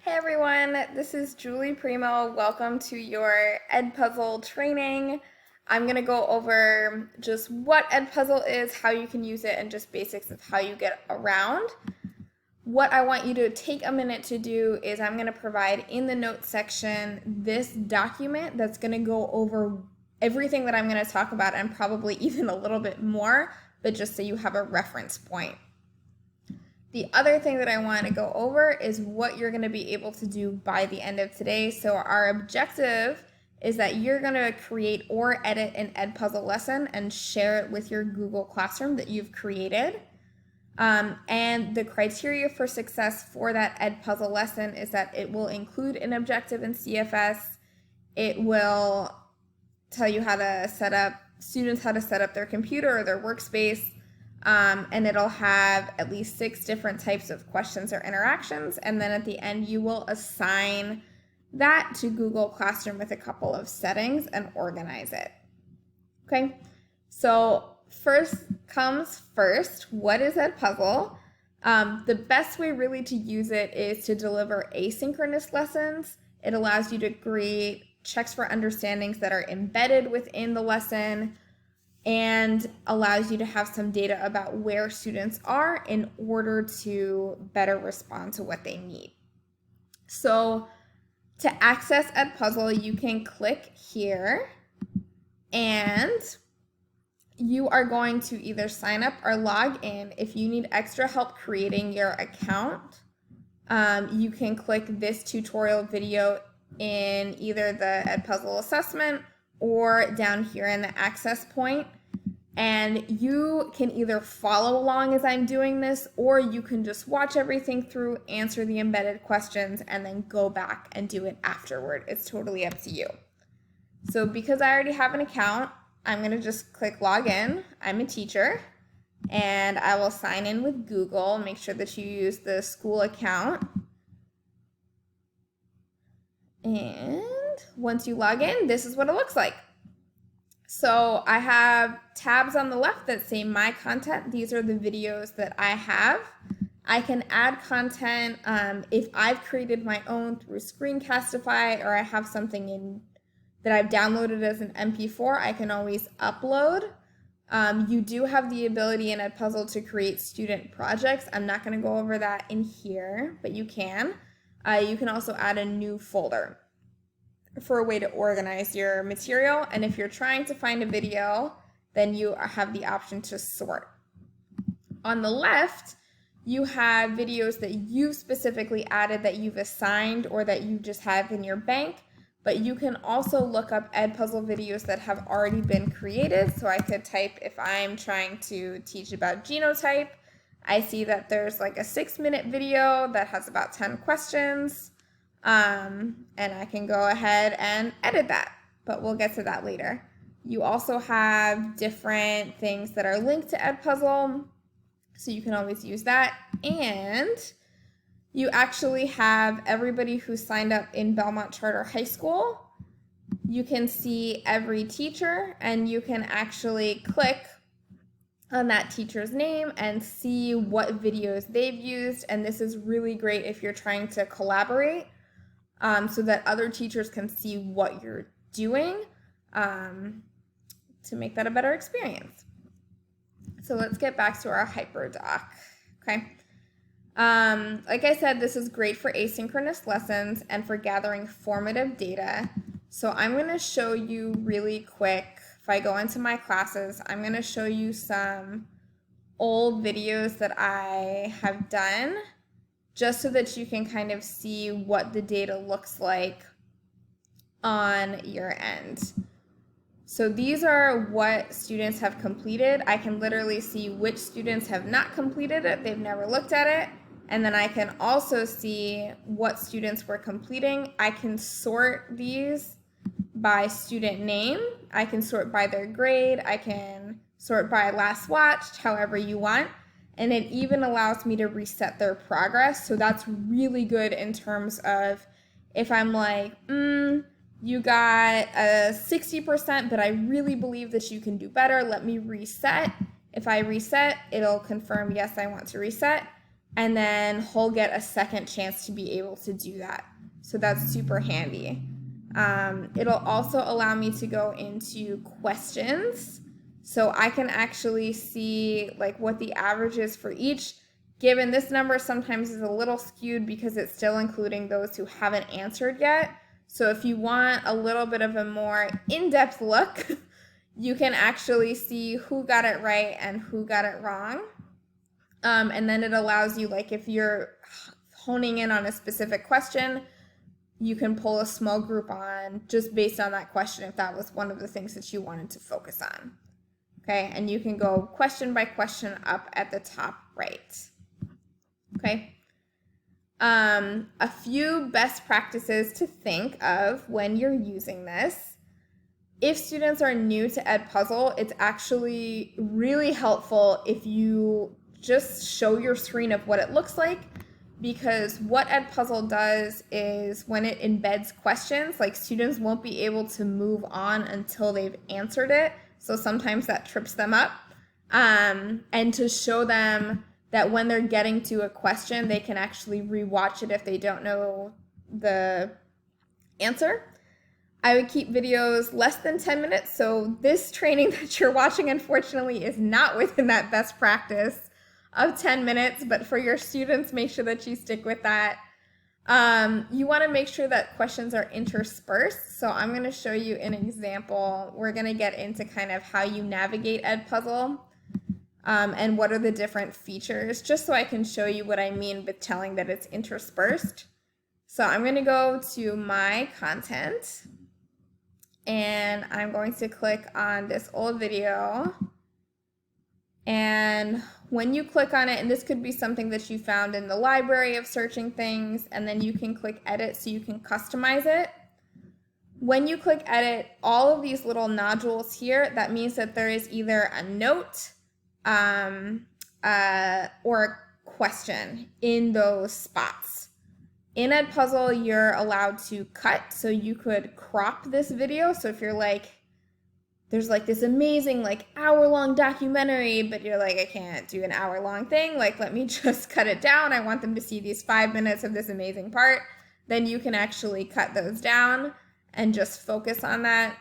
Hey everyone, this is Julie Primo. Welcome to your Edpuzzle training. I'm going to go over just what Edpuzzle is, how you can use it, and just basics of how you get around. What I want you to take a minute to do is I'm going to provide in the notes section this document that's going to go over everything that I'm going to talk about and probably even a little bit more, but just so you have a reference point. The other thing that I want to go over is what you're going to be able to do by the end of today. So our objective is that you're going to create or edit an Edpuzzle lesson and share it with your Google Classroom that you've created. And the criteria for success for that Edpuzzle lesson is that it will include an objective in CFS. It will tell you how to set up their computer or their workspace. And it'll have at least 6 different types of questions or interactions. And then at the end, you will assign that to Google Classroom with a couple of settings and organize it. Okay, so first comes first, what is Edpuzzle? The best way really to use it is to deliver asynchronous lessons. It allows you to create checks for understandings that are embedded within the lesson, and allows you to have some data about where students are in order to better respond to what they need. So to access Edpuzzle, you can click here and you are going to either sign up or log in. If you need extra help creating your account, you can click this tutorial video in either the Edpuzzle assessment or down here in the access point, and you can either follow along as I'm doing this, or you can just watch everything through, answer the embedded questions, and then go back and do it afterward. It's totally up to you. So because I already have an account, I'm going to just click log in. I'm a teacher, and I will sign in with Google. Make sure that you use the school account. And once you log in, this is what it looks like. So I have tabs on the left that say my content. These are the videos that I have. I can add content if I've created my own through Screencastify, or I have something in that I've downloaded as an MP4, I can always upload. You do have the ability in Edpuzzle to create student projects. I'm not going to go over that in here, but you can. You can also add a new folder for a way to organize your material. And if you're trying to find a video, then you have the option to sort. On the left, you have videos that you've specifically added, that you've assigned, or that you just have in your bank. But you can also look up Edpuzzle videos that have already been created. So I could type, if I'm trying to teach about genotype, I see that there's like a 6-minute video that has about 10 questions. And I can go ahead and edit that, but we'll get to that later. You also have different things that are linked to Edpuzzle, so you can always use that. And you actually have everybody who signed up in Belmont Charter High School. You can see every teacher, and you can actually click on that teacher's name and see what videos they've used. And this is really great if you're trying to collaborate, so that other teachers can see what you're doing, to make that a better experience. So let's get back to our HyperDoc. Okay. Like I said, this is great for asynchronous lessons and for gathering formative data. So I'm going to show you really quick. If I go into my classes, I'm going to show you some old videos that I have done, just so that you can kind of see what the data looks like on your end. So these are what students have completed. I can literally see which students have not completed it. They've never looked at it. And then I can also see what students were completing. I can sort these by student name. I can sort by their grade. I can sort by last watched, however you want. And it even allows me to reset their progress. So that's really good in terms of if I'm like, you got a 60%, but I really believe that you can do better. Let me reset. If I reset, it'll confirm, yes, I want to reset. and then he'll get a second chance to be able to do that. So that's super handy. It'll also allow me to go into questions, so I can actually see like what the average is for each. Given this number sometimes is a little skewed because it's still including those who haven't answered yet. So if you want a little bit of a more in-depth look, you can actually see who got it right and who got it wrong. And then it allows you, like if you're honing in on a specific question, you can pull a small group on just based on that question if that was one of the things that you wanted to focus on. Okay, and you can go question by question up at the top right. Okay. A few best practices to think of when you're using this. If students are new to Edpuzzle, it's actually really helpful if you just show your screen of what it looks like, because what Edpuzzle does is when it embeds questions, like students won't be able to move on until they've answered it. So sometimes that trips them up. And to show them that when they're getting to a question, they can actually rewatch it if they don't know the answer. I would keep videos less than 10 minutes. So this training that you're watching, unfortunately, is not within that best practice of 10 minutes, but for your students, make sure that you stick with that. You want to make sure that questions are interspersed. So I'm going to show you an example. We're going to get into kind of how you navigate Edpuzzle and what are the different features, just so I can show you what I mean with telling that it's interspersed. So I'm going to go to my content, and I'm going to click on this old video. And when you click on it, and this could be something that you found in the library of searching things, and then you can click edit so you can customize it. When you click edit, all of these little nodules here, that means that there is either a note or a question in those spots. In Edpuzzle, you're allowed to cut, so you could crop this video. So if you're like, there's like this amazing like hour-long documentary, but you're like, I can't do an hour-long thing, like let me just cut it down. I want them to see these 5 minutes of this amazing part. Then you can actually cut those down and just focus on that.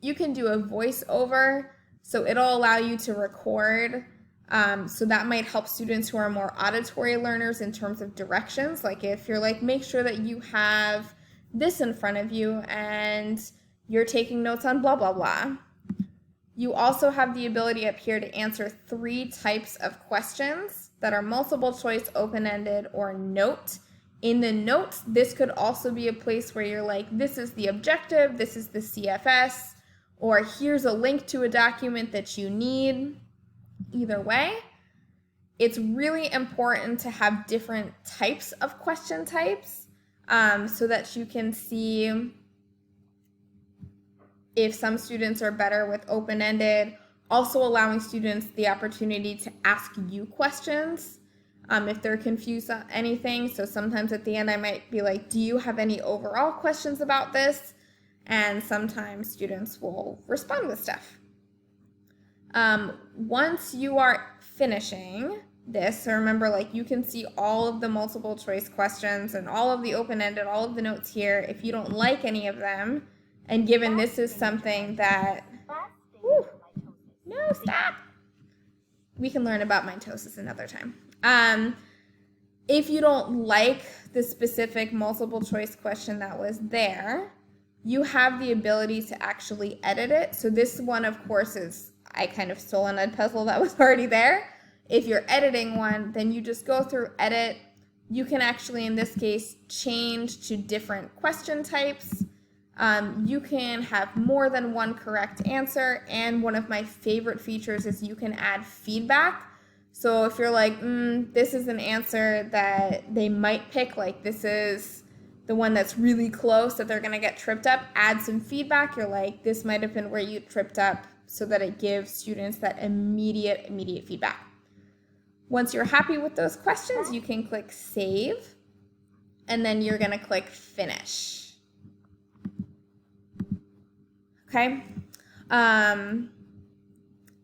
You can do a voiceover, so it'll allow you to record. So that might help students who are more auditory learners in terms of directions. Like if you're like, make sure that you have this in front of you and you're taking notes on blah, blah, blah. You also have the ability up here to answer 3 types of questions that are multiple choice, open-ended, or note. In the notes, this could also be a place where you're like, this is the objective, this is the CFS, or here's a link to a document that you need. Either way, it's really important to have different types of question types so that you can see if some students are better with open-ended, also allowing students the opportunity to ask you questions if they're confused on anything. So sometimes at the end I might be like, do you have any overall questions about this? And sometimes students will respond with stuff. Once you are finishing this, so remember, like you can see all of the multiple choice questions and all of the open-ended, all of the notes here. If you don't like any of them, and given this is something that, no, stop. We can learn about mitosis another time. If you don't like the specific multiple choice question that was there, you have the ability to actually edit it. So this one, of course, is, I kind of stole an Edpuzzle that was already there. If you're editing one, then you just go through edit. You can actually, in this case, change to different question types. You can have more than one correct answer, and one of my favorite features is you can add feedback. So if you're like, this is an answer that they might pick, like this is the one that's really close that they're going to get tripped up, add some feedback. You're like, this might have been where you tripped up, so that it gives students that immediate feedback. Once you're happy with those questions, you can click save, and then you're going to click finish. Okay.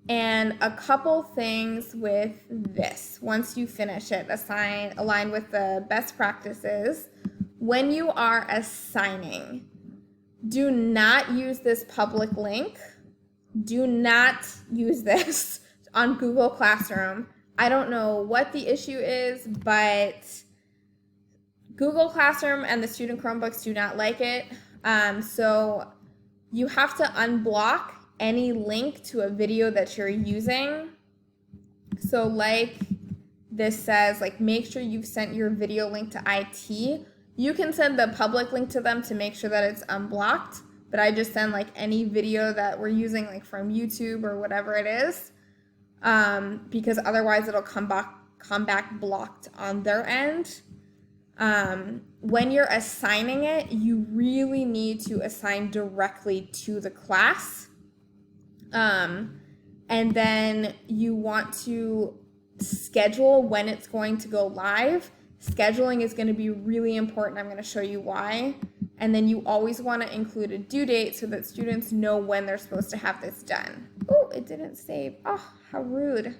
And a couple things with this, once you finish it, align with the best practices. When you are assigning, do not use this public link. Do not use this on Google Classroom. I don't know what the issue is, but Google Classroom and the student Chromebooks do not like it. So you have to unblock any link to a video that you're using. So like this says, like, make sure you've sent your video link to IT. You can send the public link to them to make sure that it's unblocked, but I just send like any video that we're using, like from YouTube or whatever it is, because otherwise it'll come back blocked on their end. When you're assigning it, you really need to assign directly to the class. And then you want to schedule when it's going to go live. Scheduling is going to be really important. I'm going to show you why. And then you always want to include a due date so that students know when they're supposed to have this done. Oh, it didn't save. Oh, how rude.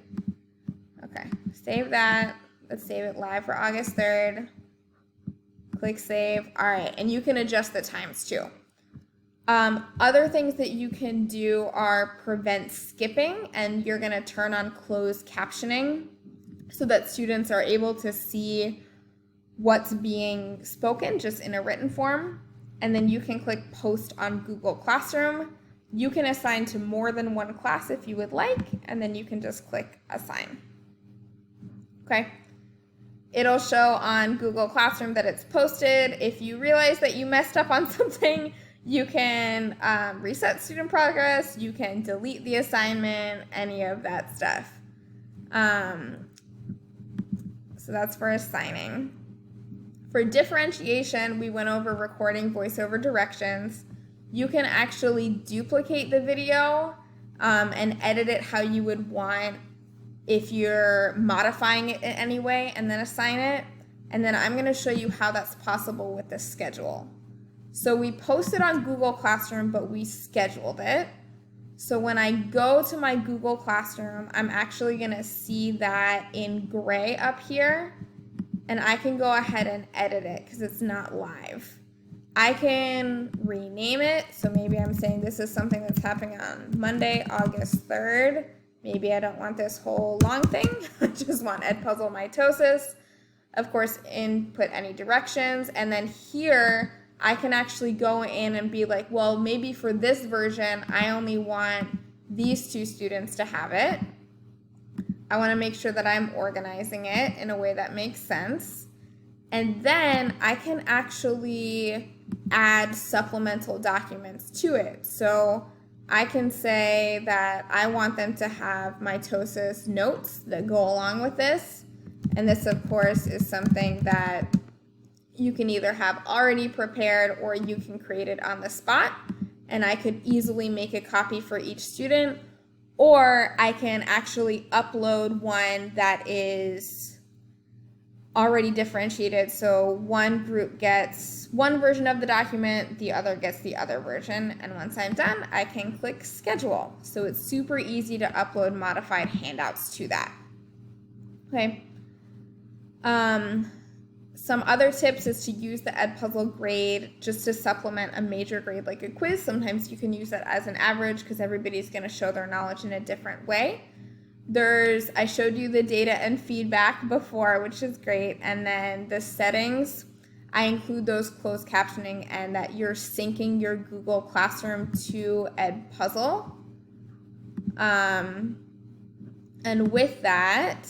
Okay, save that. Let's save it live for August 3rd. Click save. All right, and you can adjust the times too. Other things that you can do are prevent skipping, and you're going to turn on closed captioning so that students are able to see what's being spoken just in a written form. And then you can click post on Google Classroom. You can assign to more than one class if you would like, and then you can just click assign. Okay. It'll show on Google Classroom that it's posted. If you realize that you messed up on something, you can reset student progress, you can delete the assignment, any of that stuff. So that's for assigning. For differentiation, we went over recording voiceover directions. You can actually duplicate the video and edit it how you would want if you're modifying it in any way, and then assign it. And then I'm going to show you how that's possible with the schedule. So we posted on Google Classroom, but we scheduled it. So when I go to my Google Classroom, I'm actually going to see that in gray up here, and I can go ahead and edit it because it's not live. I can rename it. So maybe I'm saying this is something that's happening on Monday, August 3rd. Maybe I don't want this whole long thing. I just want Edpuzzle mitosis. Of course, input any directions. And then here, I can actually go in and be like, well, maybe for this version, I only want these two students to have it. I want to make sure that I'm organizing it in a way that makes sense. And then I can actually add supplemental documents to it. So I can say that I want them to have mitosis notes that go along with this. And this, of course, is something that you can either have already prepared or you can create it on the spot. And I could easily make a copy for each student, or I can actually upload one that is already differentiated. So one group gets one version of the document, the other gets the other version. And once I'm done, I can click schedule. So it's super easy to upload modified handouts to that. Okay. Some other tips is to use the Edpuzzle grade just to supplement a major grade like a quiz. Sometimes you can use that as an average because everybody's going to show their knowledge in a different way. I showed you the data and feedback before, which is great. And then the settings, I include those closed captioning and that you're syncing your Google Classroom to Edpuzzle. And with that,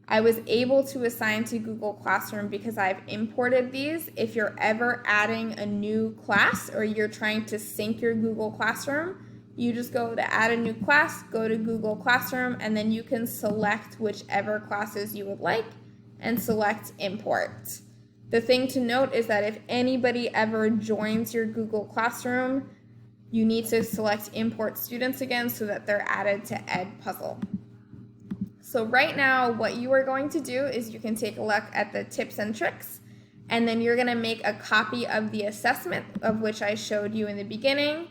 I was able to assign to Google Classroom because I've imported these. If you're ever adding a new class or you're trying to sync your Google Classroom, you just go to add a new class, go to Google Classroom, and then you can select whichever classes you would like and select import. The thing to note is that if anybody ever joins your Google Classroom, you need to select import students again so that they're added to Edpuzzle. So right now, what you are going to do is you can take a look at the tips and tricks, and then you're going to make a copy of the assessment of which I showed you in the beginning.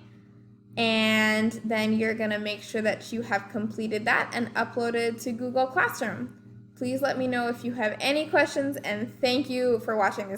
and then you're going to make sure that you have completed that and uploaded to Google Classroom. Please let me know if you have any questions, and thank you for watching this